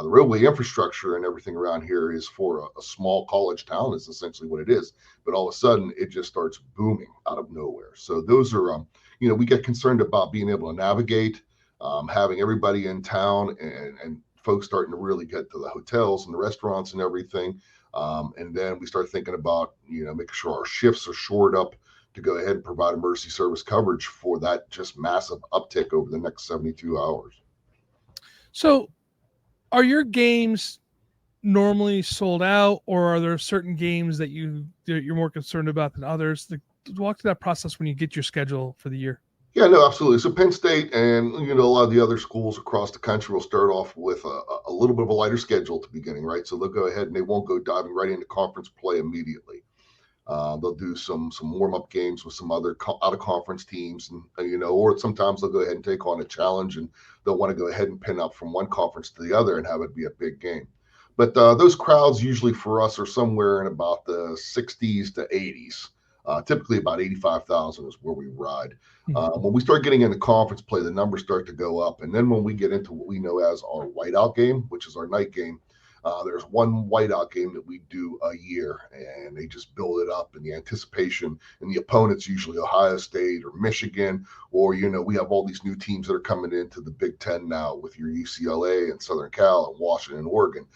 The roadway infrastructure and everything around here is for a small college town, is essentially what it is. But all of a sudden, it just starts booming out of nowhere. So those are, we get concerned about being able to navigate, having everybody in town, and folks starting to really get to the hotels and the restaurants and everything. And then we start thinking about, making sure our shifts are shored up to go ahead and provide emergency service coverage for that just massive uptick over the next 72 hours. So, are your games normally sold out, or are there certain games that you're more concerned about than others? Walk through that process when you get your schedule for the year. Yeah, no, absolutely. So Penn State and a lot of the other schools across the country will start off with a little bit of a lighter schedule at the beginning, right? So they'll go ahead and they won't go diving right into conference play immediately. They'll do some warm up games with some other out of conference teams, and or sometimes they'll go ahead and take on a challenge, and they'll want to go ahead and pin up from one conference to the other and have it be a big game. But those crowds usually for us are somewhere in about the 60s to 80s. Typically about 85,000 is where we ride. When we start getting into conference play, the numbers start to go up. And then when we get into what we know as our whiteout game, which is our night game, there's one whiteout game that we do a year, and they just build it up in the anticipation. And the opponent's usually Ohio State or Michigan, or we have all these new teams that are coming into the Big Ten now with your UCLA and Southern Cal and Washington and Oregon.